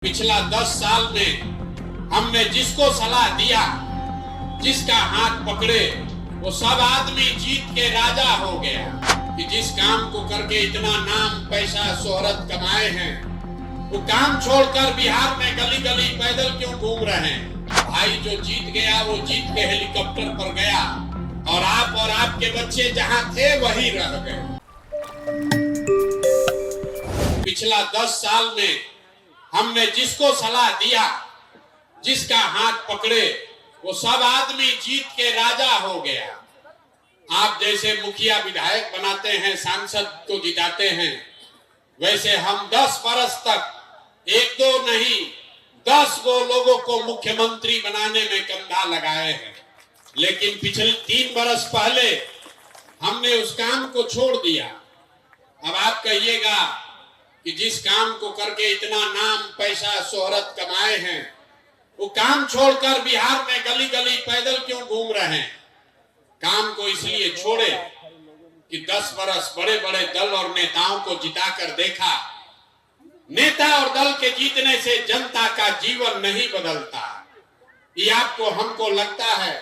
पिछला 10 साल में हमने जिसको सलाह दिया, जिसका हाथ पकड़े, वो सब आदमी जीत के राजा हो गया। कि जिस काम को करके इतना नाम पैसा शोहरत कमाए हैं, वो काम छोड़कर बिहार में गली गली पैदल क्यों घूम रहे हैं? भाई जो जीत गया वो जीत के हेलीकॉप्टर पर गया और आप और आपके बच्चे जहां थे वहीं रह गए। पिछला 10 साल में हमने जिसको सलाह दिया, जिसका हाथ पकड़े, वो सब आदमी जीत के राजा हो गया। आप जैसे मुखिया विधायक बनाते हैं, सांसद को जिताते हैं, वैसे हम 10 बरस तक एक दो नहीं 10 गो लोगों को मुख्यमंत्री बनाने में कंधा लगाए हैं। लेकिन पिछले 3 बरस पहले हमने उस काम को छोड़ दिया। अब आप कहिएगा कि जिस काम को करके इतना नाम पैसा शोहरत कमाए हैं, वो काम छोड़कर बिहार में गली गली पैदल क्यों घूम रहे हैं? काम को इसलिए छोड़े कि 10 बरस बड़े बड़े दल और नेताओं को जिताकर देखा, नेता और दल के जीतने से जनता का जीवन नहीं बदलता। ये आपको हमको लगता है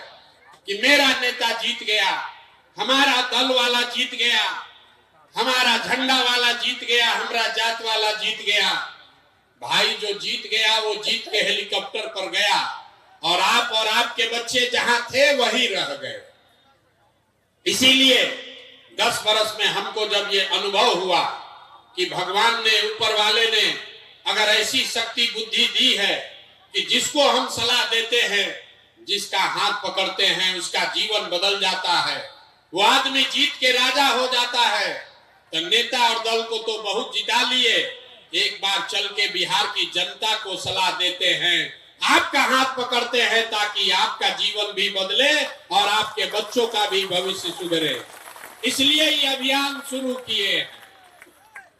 कि मेरा नेता जीत गया, हमारा दल वाला जीत गया, हमारा झंडा वाला जीत गया, हमारा जात वाला जीत गया। भाई जो जीत गया वो जीत के हेलीकॉप्टर पर गया और आप और आपके बच्चे जहां थे वहीं रह गए। इसीलिए 10 बरस में हमको जब ये अनुभव हुआ कि भगवान ने, ऊपर वाले ने अगर ऐसी शक्ति बुद्धि दी है कि जिसको हम सलाह देते हैं, जिसका हाथ पकड़ते हैं, उसका जीवन बदल जाता है, वो आदमी जीत के राजा हो जाता है। तो नेता और दल को तो बहुत जिता लिए, एक बार चल के बिहार की जनता को सलाह देते हैं, आपका हाथ पकड़ते हैं ताकि आपका जीवन भी बदले और आपके बच्चों का भी भविष्य सुधरे। इसलिए ये अभियान शुरू किए।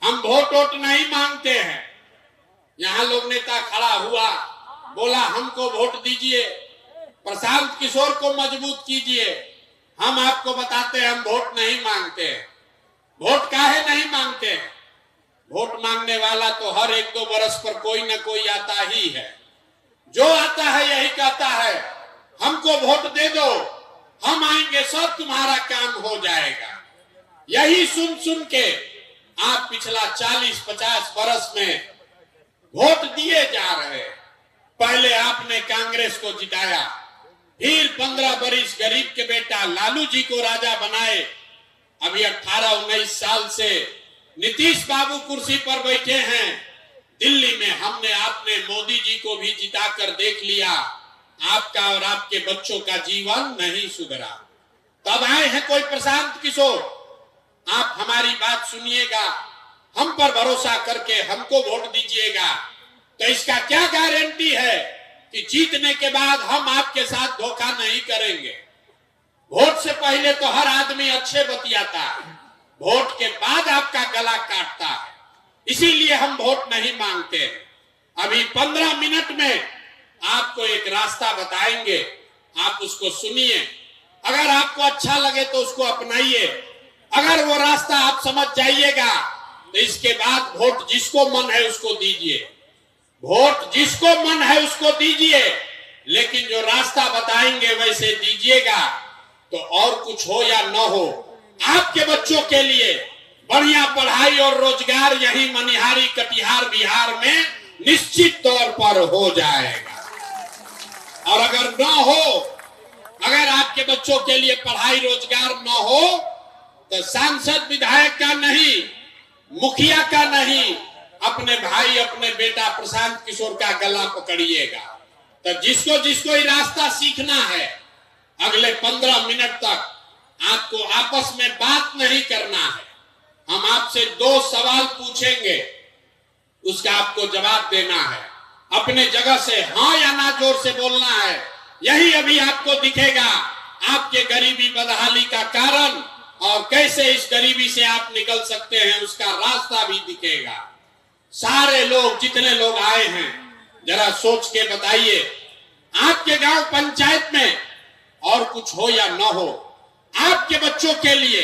हम वोट नहीं मांगते हैं। यहाँ लोग नेता खड़ा हुआ, बोला हमको वोट दीजिए, प्रशांत किशोर को मजबूत कीजिए। हम आपको बताते हैं हम वोट नहीं मांगते हैं। वोट काहे नहीं मांगते हैं? वोट मांगने वाला तो हर 1-2 बरस पर कोई ना कोई आता ही है। जो आता है यही कहता है हमको वोट दे दो, हम आएंगे, सब तुम्हारा काम हो जाएगा। यही सुन सुन के आप पिछला 40-50 बरस में वोट दिए जा रहे। पहले आपने कांग्रेस को जिताया, फिर 15 बरिस गरीब के बेटा लालू जी को राजा बनाए। अभी 18-19 साल से नीतीश बाबू कुर्सी पर बैठे हैं। दिल्ली में हमने आपने मोदी जी को भी जिताकर देख लिया, आपका और आपके बच्चों का जीवन नहीं सुधरा। तब आए हैं कोई प्रशांत किशोर। आप हमारी बात सुनिएगा, हम पर भरोसा करके हमको वोट दीजिएगा। तो इसका क्या गारंटी है कि जीतने के बाद हम आपके साथ धोखा नहीं करेंगे? वोट से पहले तो हर आदमी अच्छे बतियाता है, वोट के बाद आपका गला काटता है। इसीलिए हम वोट नहीं मांगते। अभी 15 मिनट में आपको एक रास्ता बताएंगे, आप उसको सुनिए। अगर आपको अच्छा लगे तो उसको अपनाइए। अगर वो रास्ता आप समझ जाइएगा तो इसके बाद वोट जिसको मन है उसको दीजिए। वोट जिसको मन है उसको दीजिए, लेकिन जो रास्ता बताएंगे वैसे दीजिएगा। तो और कुछ हो या न हो, आपके बच्चों के लिए बढ़िया पढ़ाई और रोजगार यही मनिहारी कटिहार बिहार में निश्चित तौर पर हो जाएगा। और अगर न हो, अगर आपके बच्चों के लिए पढ़ाई रोजगार न हो, तो सांसद विधायक का नहीं, मुखिया का नहीं, अपने भाई अपने बेटा प्रशांत किशोर का गला पकड़िएगा। तो जिसको जिसको ये रास्ता सीखना है, अगले 15 मिनट तक आपको आपस में बात नहीं करना है। हम आपसे 2 सवाल पूछेंगे, उसका आपको जवाब देना है। अपने जगह से हाँ या ना जोर से बोलना है। यही अभी आपको दिखेगा आपके गरीबी बदहाली का कारण, और कैसे इस गरीबी से आप निकल सकते हैं उसका रास्ता भी दिखेगा। सारे लोग, जितने लोग आए हैं, जरा सोच के बताइए, आपके गांव पंचायत में और कुछ हो या न हो, आपके बच्चों के लिए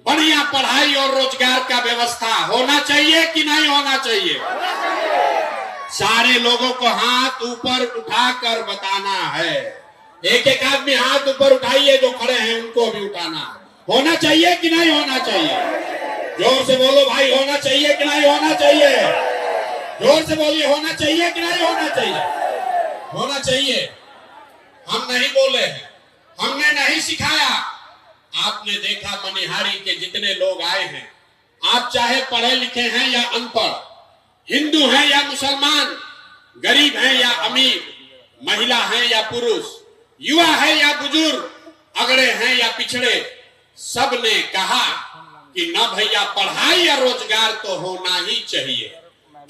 बढ़िया पढ़ाई और रोजगार का व्यवस्था होना चाहिए कि नहीं होना चाहिए? सारे लोगों को हाथ ऊपर उठाकर बताना है। एक एक आदमी हाथ ऊपर उठाइए, जो खड़े हैं उनको भी उठाना है। होना चाहिए कि नहीं होना चाहिए? जोर से बोलो भाई, होना चाहिए कि नहीं होना चाहिए? जोर से बोलिए, होना चाहिए कि नहीं होना चाहिए? होना चाहिए। हम नहीं बोले हैं, हमने नहीं सिखाया। आपने देखा मनिहारी के जितने लोग आए हैं, आप चाहे पढ़े लिखे हैं या अनपढ़, हिंदू हैं या मुसलमान, गरीब हैं या अमीर, महिला हैं या पुरुष, युवा है या बुजुर्ग, अगड़े हैं या पिछड़े, सब ने कहा कि ना भैया पढ़ाई या रोजगार तो होना ही चाहिए।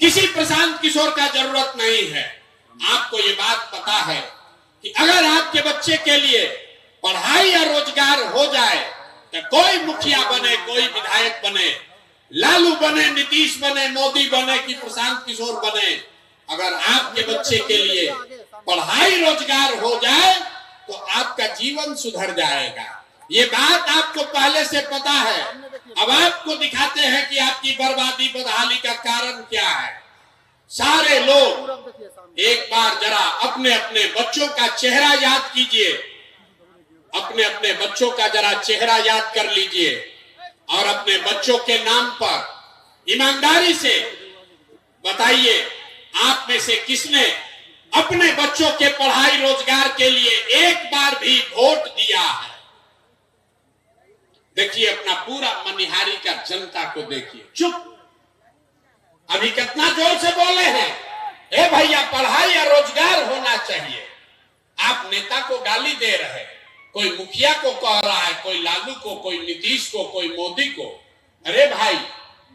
किसी प्रशांत किशोर का जरूरत नहीं है। आपको ये बात पता है कि अगर आपके बच्चे के लिए पढ़ाई या रोजगार हो जाए तो कोई मुखिया बने, कोई विधायक बने, लालू बने, नीतीश बने, मोदी बने कि प्रशांत किशोर बने, अगर आपके बच्चे के लिए पढ़ाई रोजगार हो जाए तो आपका जीवन सुधर जाएगा। ये बात आपको पहले से पता है। अब आपको दिखाते हैं कि आपकी बर्बादी बदहाली का कारण क्या है। सारे लोग एक बार जरा अपने अपने बच्चों का चेहरा याद कीजिए, अपने अपने बच्चों का जरा चेहरा याद कर लीजिए और अपने बच्चों के नाम पर ईमानदारी से बताइए, आप में से किसने अपने बच्चों के पढ़ाई रोजगार के लिए एक बार भी वोट दिया है? देखिए अपना पूरा मनिहारी का जनता को देखिए। चुप, अभी कितना जोर से बोले हैं, ए भैया पढ़ाई या रोजगार होना चाहिए। आप नेता को गाली दे रहे हैं, कोई मुखिया को कह रहा है, कोई लालू को, कोई नीतीश को, कोई मोदी को। अरे भाई,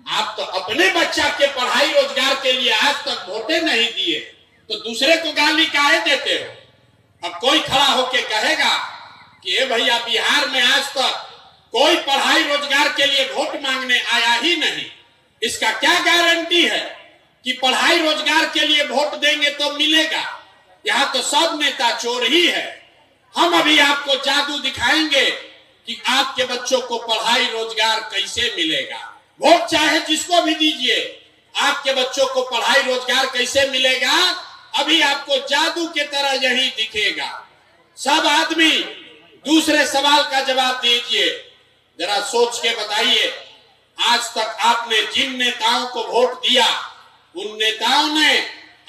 आप तो अपने बच्चा के पढ़ाई रोजगार के लिए आज तक वोटे नहीं दिए, तो दूसरे को गाली काहे देते हो? अब कोई खड़ा होके कहेगा कि ए भैया बिहार में आज तक कोई पढ़ाई रोजगार के लिए वोट मांगने आया ही नहीं, इसका क्या गारंटी है कि पढ़ाई रोजगार के लिए वोट देंगे तो मिलेगा? यहाँ तो सब नेता चोर ही है। हम अभी आपको जादू दिखाएंगे कि आपके बच्चों को पढ़ाई रोजगार कैसे मिलेगा। वोट चाहे जिसको भी दीजिए, आपके बच्चों को पढ़ाई रोजगार कैसे मिलेगा, अभी आपको जादू के तरह यही दिखेगा। सब आदमी दूसरे सवाल का जवाब दीजिए, जरा सोच के बताइए, आज तक आपने जिन नेताओं को वोट दिया, उन नेताओं ने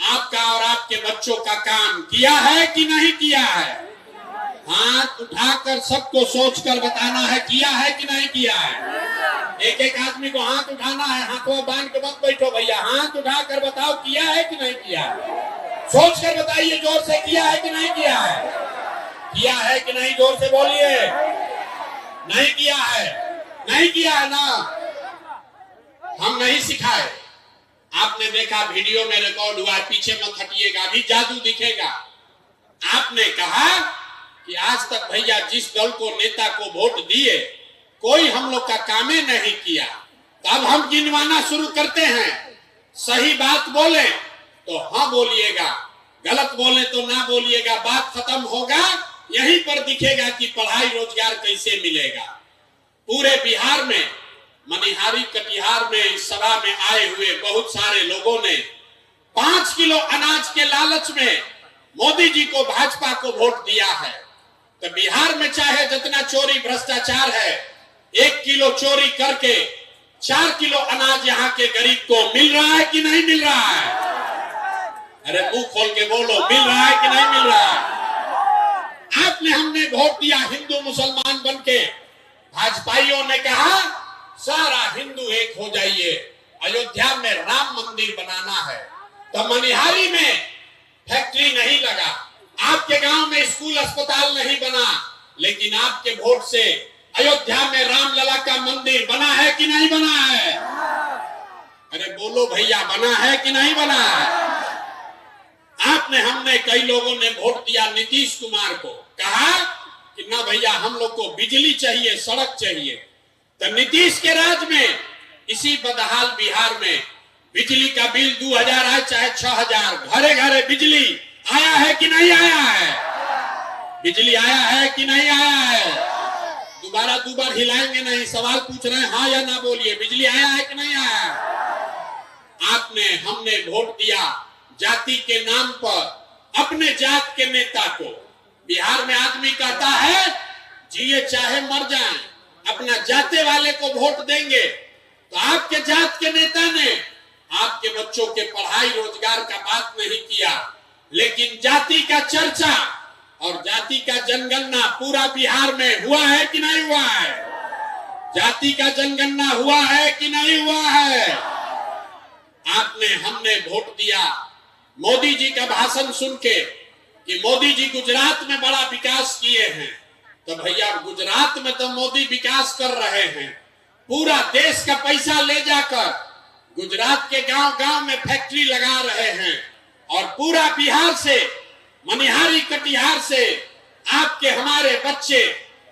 आपका और आपके बच्चों का काम किया है कि नहीं किया है? हाथ उठाकर सबको सोचकर बताना है, किया है कि नहीं किया है। एक एक आदमी को हाथ उठाना है, हाथों बांध के मत बैठो भैया, हाथ उठाकर बताओ किया है कि नहीं किया है। सोच कर बताइए जोर से, किया है कि नहीं किया है? किया है कि नहीं, जोर से बोलिए। नहीं किया है, नहीं किया है ना, हम नहीं सिखाए। आपने देखा वीडियो में रिकॉर्ड हुआ, पीछे मत हटिएगा, अभी जादू दिखेगा। आपने कहा कि आज तक भैया जिस दल को नेता को वोट दिए, कोई हम लोग का कामे नहीं किया। तो अब हम गिनवाना शुरू करते हैं। सही बात बोले तो हाँ बोलिएगा, गलत बोले तो ना बोलिएगा, बात खत्म होगा। यहीं पर दिखेगा कि पढ़ाई रोजगार कैसे मिलेगा। पूरे बिहार में, मनिहारी कटिहार में इस सभा में आए हुए बहुत सारे लोगों ने 5 किलो अनाज के लालच में मोदी जी को, भाजपा को वोट दिया है। तो बिहार में चाहे जितना चोरी भ्रष्टाचार है, 1 किलो चोरी करके 4 किलो अनाज यहाँ के गरीब को मिल रहा है कि नहीं मिल रहा है? अरे मुंह खोल के बोलो, मिल रहा है कि नहीं मिल रहा है? आपने, हमने वोट दिया हिंदू मुसलमान बनके, भाजपाइयों ने कहा सारा हिंदू एक हो जाइए, अयोध्या में राम मंदिर बनाना है। तो मनिहारी में फैक्ट्री नहीं लगा, आपके गांव में स्कूल अस्पताल नहीं बना, लेकिन आपके वोट से अयोध्या में रामलला का मंदिर बना है कि नहीं बना है? अरे बोलो भैया, बना है कि नहीं बना है? आपने, हमने, कई लोगों ने वोट दिया नीतीश कुमार को, कहा कि ना भैया हम लोग को बिजली चाहिए, सड़क चाहिए। तो नीतीश के राज में इसी बदहाल बिहार में बिजली का बिल 2000 आए चाहे 6000, घरे घरे बिजली आया है कि नहीं आया है? बिजली आया है कि नहीं आया है? दोबारा 2 बार हिलाएंगे नहीं, सवाल पूछ रहे हैं, हाँ या ना बोलिए, बिजली आया है कि नहीं आया है? आपने, हमने वोट दिया जाति के नाम पर अपने जात के नेता को, बिहार में आदमी कहता है जिए चाहे मर जाएं, अपना जाते वाले को वोट देंगे। तो आपके जात के नेता ने आपके बच्चों के पढ़ाई रोजगार का बात नहीं किया, लेकिन जाति का चर्चा और जाति का जनगणना पूरा बिहार में हुआ है कि नहीं हुआ है? जाति का जनगणना हुआ है कि नहीं हुआ है? हमने वोट दिया मोदी जी का भाषण सुन के कि मोदी जी गुजरात में बड़ा विकास किए हैं। तो भैया गुजरात में तो मोदी विकास कर रहे हैं, पूरा देश का पैसा ले जाकर गुजरात के गांव-गांव में फैक्ट्री लगा रहे हैं और पूरा बिहार से, मनिहारी कटिहार से आपके हमारे बच्चे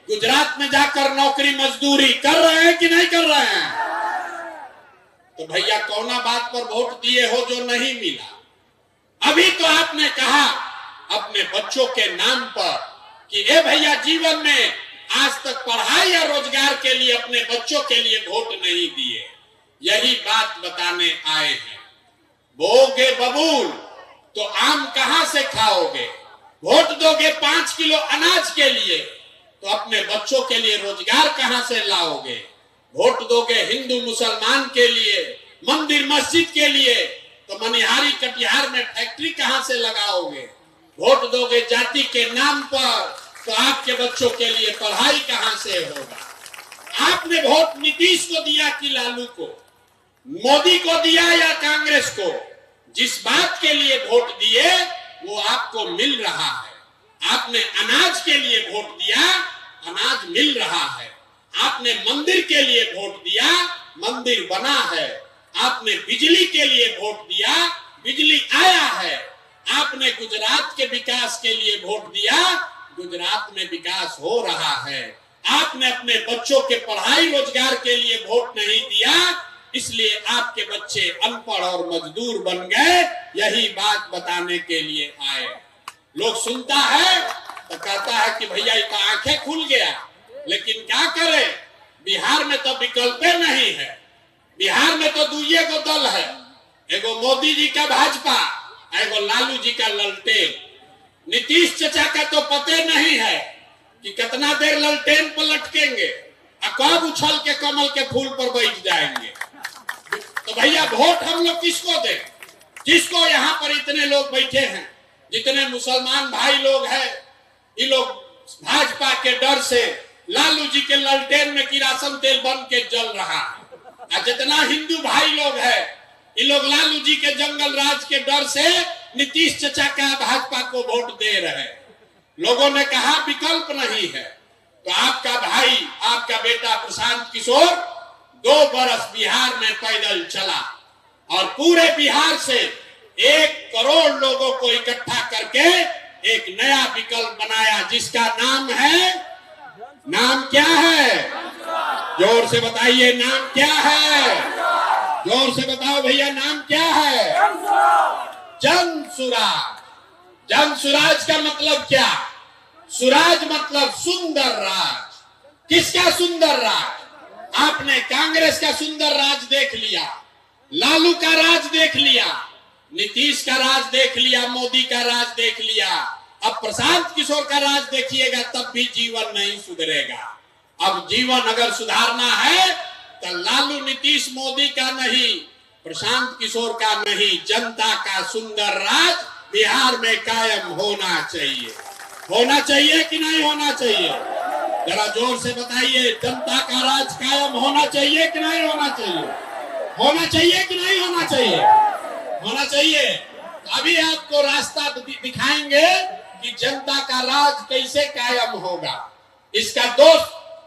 गुजरात में जाकर नौकरी मजदूरी कर रहे हैं कि नहीं कर रहे हैं? तो भैया कौना बात पर वोट दिए हो जो नहीं मिला? अभी तो आपने कहा अपने बच्चों के नाम पर कि ए भैया जीवन में आज तक पढ़ाई या रोजगार के लिए अपने बच्चों के लिए वोट नहीं दिए। यही बात बताने आए हैं। बोगे बबूल तो आम कहां से खाओगे? वोट दोगे 5 किलो अनाज के लिए तो अपने बच्चों के लिए रोजगार कहां से लाओगे? वोट दोगे हिंदू मुसलमान के लिए, मंदिर मस्जिद के लिए तो मनिहारी कटिहार में फैक्ट्री कहां से लगाओगे? वोट दोगे जाति के नाम पर तो आपके बच्चों के लिए पढ़ाई कहां से होगा? आपने वोट नीतीश को दिया कि लालू को, मोदी को दिया या कांग्रेस को? जिस बात के लिए वोट दिए वो आपको मिल रहा है। आपने अनाज के लिए वोट दिया, अनाज मिल रहा है। आपने मंदिर के लिए वोट दिया, मंदिर बना है। आपने बिजली के लिए वोट दिया, बिजली आया है। आपने गुजरात के विकास के लिए वोट दिया, गुजरात में विकास हो रहा है। आपने अपने बच्चों के पढ़ाई रोजगार के लिए वोट नहीं दिया, इसलिए आपके बच्चे अनपढ़ और मजदूर बन गए। यही बात बताने के लिए आए। लोग सुनता है तो कहता है कि भैया इनका आंखें खुल गया, लेकिन क्या करे, बिहार में तो विकल्प नहीं है। बिहार में तो दुइये को दल है, एगो मोदी जी का भाजपा, एगो लालू जी का ललटेन। नीतीश चचा का तो पते नहीं है कि कितना देर ललटेन पर लटकेंगे और कब उछल के कमल के फूल पर बैठ जाएंगे। तो भैया वोट हम लोग किसको दें? जिसको यहाँ पर इतने लोग बैठे हैं, जितने मुसलमान भाई लोग हैं, ये लोग भाजपा के डर से लालू जी के ललटेन में किरासन तेल बन के जल रहा है। और जितना हिंदू भाई लोग हैं, ये लोग लालू जी के जंगल राज के डर से नीतीश चचा का भाजपा को वोट दे रहे हैं। लोगों ने कहा विकल्प नहीं है, तो आपका भाई, आपका बेटा प्रशांत किशोर 2 बरस बिहार में पैदल चला और पूरे बिहार से 1 करोड़ लोगों को इकट्ठा करके एक नया विकल्प बनाया, जिसका नाम है, नाम क्या है? जोर से बताइए, नाम क्या है? जोर से बताओ भैया, नाम क्या है? जन सुराज। जन सुराज का मतलब क्या? सुराज मतलब सुंदर राज। किसका सुंदर राज? आपने कांग्रेस का सुंदर राज देख लिया, लालू का राज देख लिया, नीतीश का राज देख लिया, मोदी का राज देख लिया। अब प्रशांत किशोर का राज देखिएगा, तब भी जीवन नहीं सुधरेगा। अब जीवन अगर सुधारना है तो लालू नीतीश मोदी का नहीं, प्रशांत किशोर का नहीं, जनता का सुंदर राज बिहार में कायम होना चाहिए। होना चाहिए कि नहीं होना चाहिए? जरा जोर से बताइए, जनता का राज कायम होना चाहिए कि नहीं होना चाहिए? होना चाहिए कि नहीं होना चाहिए? होना चाहिए। तो अभी आपको रास्ता दिखाएंगे कि जनता का राज कैसे कायम होगा। इसका 2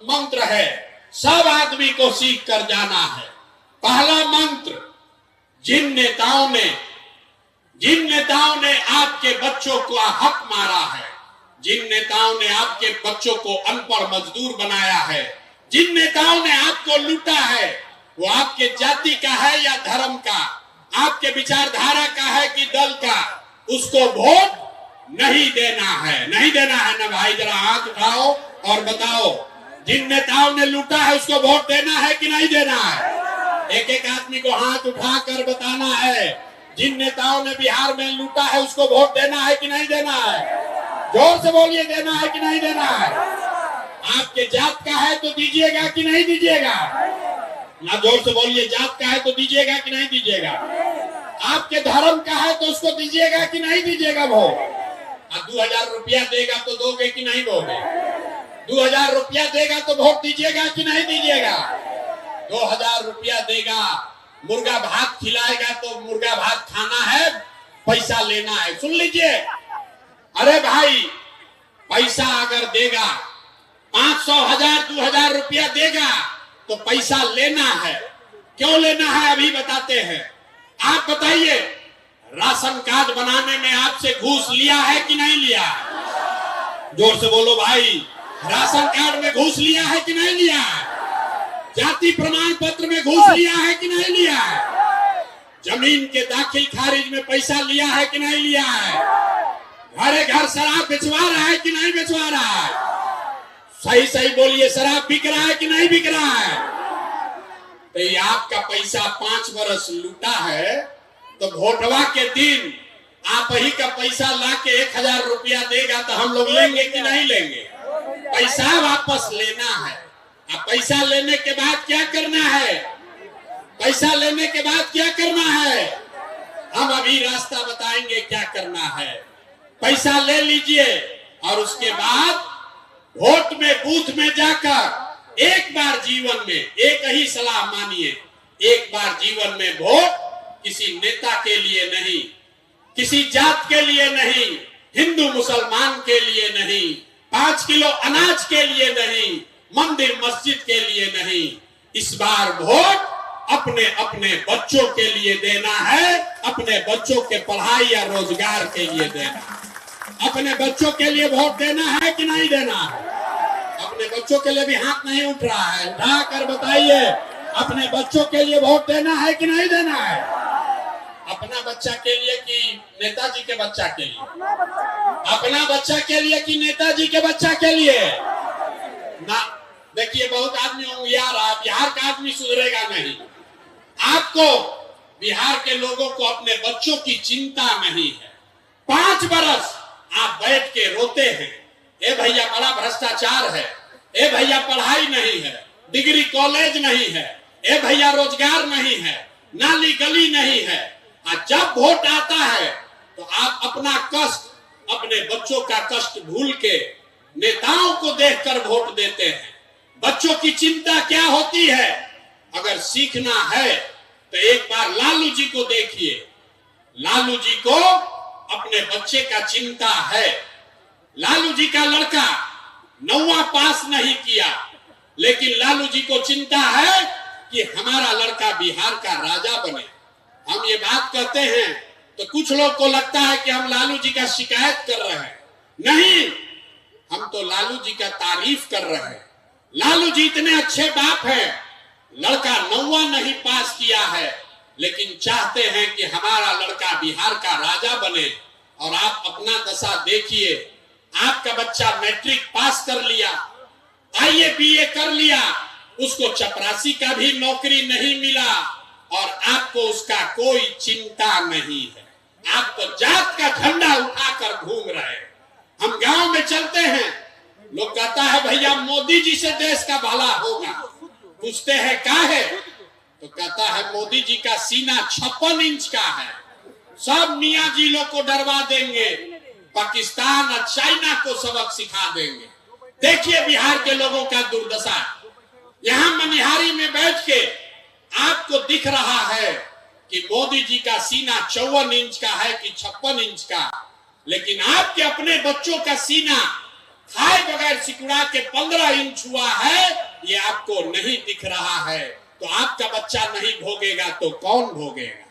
मंत्र है, सब आदमी को सीख कर जाना है। पहला मंत्र, जिन नेताओं ने आपके बच्चों को हक मारा है, जिन नेताओं ने आपके बच्चों को अनपढ़ मजदूर बनाया है, जिन नेताओं ने आपको लूटा है, वो आपके जाति का है या धर्म का, आपके विचारधारा का है कि दल का, उसको वोट नहीं देना है। नहीं देना है ना भाई? जरा हाथ उठाओ और बताओ, जिन नेताओं ने लूटा है उसको वोट देना है कि नहीं देना है? एक एक आदमी को हाथ उठाकर बताना है, जिन नेताओं ने बिहार में लूटा है उसको वोट देना है कि नहीं देना है? जोर से बोलिए, देना है कि नहीं देना है? आपके जात का है तो दीजिएगा कि नहीं दीजिएगा? ना, जोर से बोलिए, जात का है तो दीजिएगा कि नहीं दीजिएगा? आपके धर्म का है तो उसको दीजिएगा कि नहीं दीजिएगा वोट? 2000 रुपया देगा तो दोगे कि नहीं दोगे? 2000 रुपया देगा तो वोट दीजिएगा कि नहीं दीजिएगा? 2000 रुपया देगा, मुर्गा भात खिलाएगा तो मुर्गा भात खाना है, पैसा लेना है। सुन लीजिए, अरे भाई, पैसा अगर देगा 500, 1000, 2000 रुपया देगा तो पैसा लेना है। क्यों लेना है अभी बताते हैं। आप बताइए, राशन कार्ड बनाने में आपसे घूस लिया है कि नहीं लिया? जोर से बोलो भाई, राशन कार्ड में घूस लिया है कि नहीं लिया? जाति प्रमाण पत्र में घूस लिया है कि नहीं लिया? जमीन के दाखिल खारिज में पैसा लिया है कि नहीं लिया है? घरे घर शराब बेचवा रहा है कि नहीं बेचवा रहा है? सही सही बोलिए, शराब बिक रहा है कि नहीं बिक रहा है? तो ये आपका पैसा 5 बरस लूटा है, तो वोटवा के दिन आप ही का पैसा लाके 1000 रुपया देगा तो हम लोग लेंगे कि नहीं लेंगे? पैसा वापस लेना है। अब पैसा लेने के बाद क्या करना है? पैसा लेने के बाद क्या करना है? हम अभी रास्ता बताएंगे क्या करना है। पैसा ले लीजिए और उसके बाद वोट में, बूथ में जाकर एक बार जीवन में, एक ही सलाह मानिए, एक बार जीवन में वोट किसी नेता के लिए नहीं, किसी जात के लिए नहीं, हिंदू मुसलमान के लिए नहीं, 5 किलो अनाज के लिए नहीं, मंदिर मस्जिद के लिए नहीं, इस बार वोट अपने अपने बच्चों के लिए देना है, अपने बच्चों के पढ़ाई या रोजगार के लिए देना है। अपने बच्चों के लिए वोट देना है कि नहीं देना है? अपने बच्चों के लिए भी हाथ नहीं उठ रहा है, उठा कर बताइए, अपने बच्चों के लिए वोट देना है कि नहीं देना है? अपना बच्चा के लिए कि नेताजी के बच्चा के लिए? अपना बच्चा के लिए कि नेताजी के बच्चा के लिए? ना, देखिए, बहुत आदमी यार, बिहार का आदमी सुधरेगा नहीं। आपको, बिहार के लोगों को अपने बच्चों की चिंता नहीं है। 5 बरस आप बैठ के रोते हैं, ए भैया बड़ा भ्रष्टाचार है, ए भैया पढ़ाई नहीं है, डिग्री कॉलेज नहीं है, ए भैया रोजगार नहीं है, नाली गली नहीं है। और जब वोट आता है तो आप अपना कष्ट, अपने बच्चों का कष्ट भूल के नेताओं को देखकर वोट देते हैं। बच्चों की चिंता क्या होती है? अगर सीखना है तो एक बार लालू जी को देखिए। लालू जी को अपने बच्चे का चिंता है। लालू जी का लड़का 9वां पास नहीं किया, लेकिन लालू जी को चिंता है कि हमारा लड़का बिहार का राजा बने। हम ये बात कहते हैं तो कुछ लोग को लगता है कि हम लालू जी का शिकायत कर रहे हैं। नहीं, हम तो लालू जी का तारीफ कर रहे हैं। लालू जी इतने अच्छे बाप हैं, लड़का 9वां नहीं पास किया है, लेकिन चाहते हैं कि हमारा लड़का बिहार का राजा बने। और आप अपना दशा देखिए, आपका बच्चा मैट्रिक पास कर लिया, आईए बीए कर लिया, उसको चपरासी का भी नौकरी नहीं मिला और आपको उसका कोई चिंता नहीं है। आप तो जात का झंडा उठाकर घूम रहे हैं। हम गांव में चलते हैं, लोग कहता है भैया मोदी जी से देश का भला होगा। पूछते हैं क्या है, तो कहता है मोदी जी का सीना 56 इंच का है, सब मियाँ जी लोग को डरवा देंगे, पाकिस्तान और चाइना को सबक सिखा देंगे। देखिए बिहार के लोगों का दुर्दशा। यहाँ मनिहारी में बैठ के आपको दिख रहा है कि मोदी जी का सीना 54 इंच का है कि 56 इंच का, लेकिन आपके अपने बच्चों का सीना खाए बगैर सिकुड़ा के 15 इंच हुआ है, ये आपको नहीं दिख रहा है। तो आपका बच्चा नहीं भोगेगा तो कौन भोगेगा?